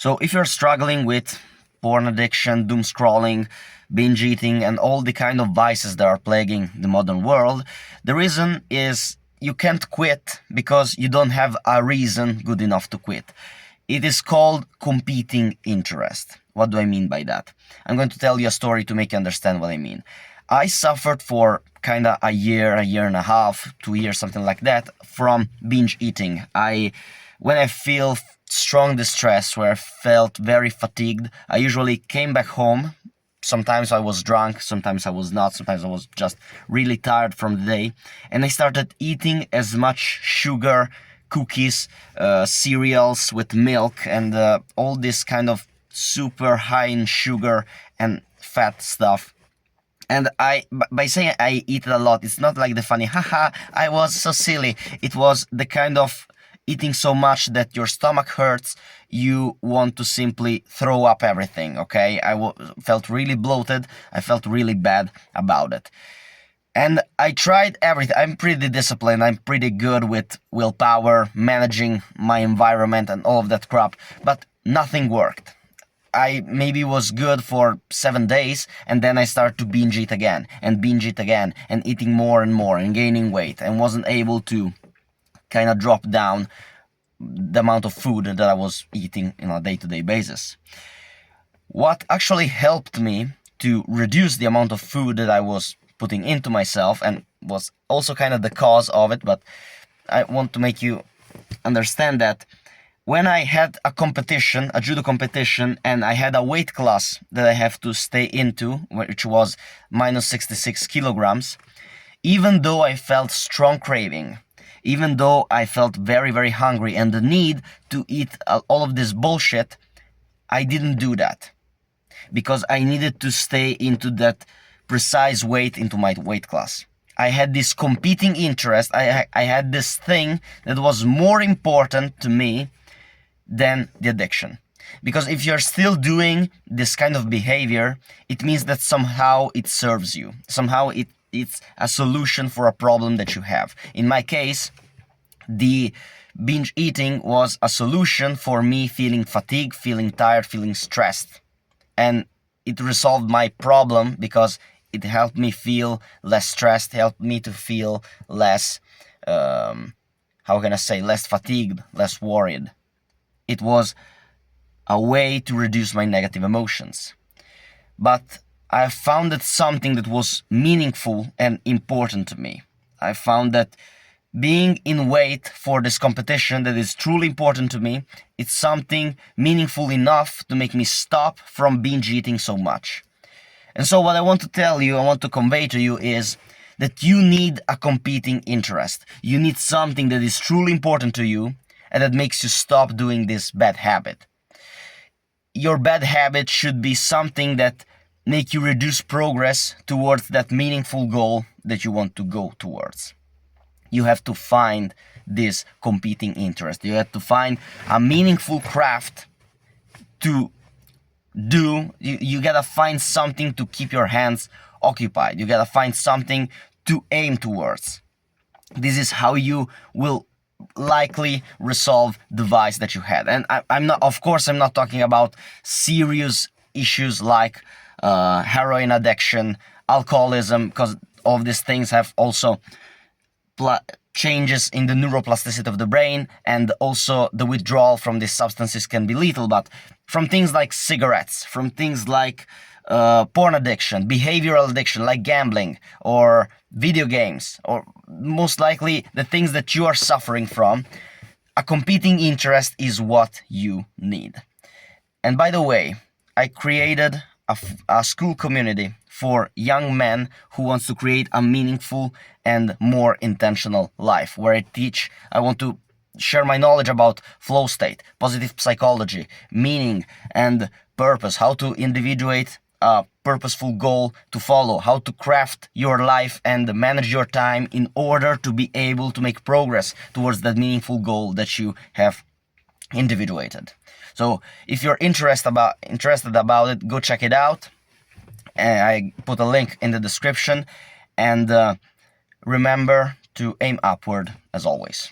So if you're struggling with porn addiction, doom scrolling, binge eating, and all the kind of vices that are plaguing the modern world, the reason is you can't quit because you don't have a reason good enough to quit. It is called competing interest. What do I mean by that? I'm going to tell you a story to make you understand what I mean. I suffered for kind of a year and a half, 2 years, something like that, from binge eating. When I feel strong distress, where I felt very fatigued, I usually came back home. Sometimes I was drunk, sometimes I was not, sometimes I was just really tired from the day. And I started eating as much sugar, cookies, cereals with milk, and all this kind of super high in sugar and fat stuff. And by saying I eat it a lot, it's not like the funny, haha, I was so silly. It was the kind of eating so much that your stomach hurts, you want to simply throw up everything, okay? Felt really bloated, I felt really bad about it. And I tried everything. I'm pretty disciplined, I'm pretty good with willpower, managing my environment and all of that crap, but nothing worked. I maybe was good for 7 days, and then I started to binge eat again, and eating more and more, and gaining weight, and wasn't able to kind of drop down the amount of food that I was eating on a day-to-day basis. What actually helped me to reduce the amount of food that I was putting into myself, and was also kind of the cause of it, but I want to make you understand that when I had a competition, a judo competition, and I had a weight class that I have to stay into, which was minus 66 kilograms, even though I felt strong craving, even though I felt very, very hungry and the need to eat all of this bullshit, I didn't do that. Because I needed to stay into that precise weight into my weight class. I had this competing interest, I had this thing that was more important to me than the addiction. Because if you're still doing this kind of behavior, it means that somehow it serves you. Somehow it's a solution for a problem that you have. In my case, the binge eating was a solution for me feeling fatigued, feeling tired, feeling stressed. And it resolved my problem because it helped me feel less stressed, helped me to feel less, less fatigued, less worried. It was a way to reduce my negative emotions. But I found that something that was meaningful and important to me. I found that being in weight for this competition that is truly important to me, it's something meaningful enough to make me stop from binge eating so much. And so what I want to tell you, I want to convey to you is that you need a competing interest. You need something that is truly important to you and that makes you stop doing this bad habit. Your bad habit should be something that make you reduce progress towards that meaningful goal that you want to go towards. You have to find this competing interest. You have to find a meaningful craft to do. You gotta find something to keep your hands occupied. You gotta find something to aim towards. This is how you will likely resolve the vice that you had. And I'm not talking about serious issues like heroin addiction, alcoholism, because all of these things have also changes in the neuroplasticity of the brain, and also the withdrawal from these substances can be lethal. But from things like cigarettes, from things like porn addiction, behavioral addiction like gambling or video games, or most likely the things that you are suffering from, a competing interest is what you need. And by the way, I created a school community for young men who wants to create a meaningful and more intentional life, where I want to share my knowledge about flow state, positive psychology, meaning and purpose, how to individuate a purposeful goal to follow, how to craft your life and manage your time in order to be able to make progress towards that meaningful goal that you have individuated. So if you're interested about it, go check it out. I put a link in the description, and remember to aim upward as always.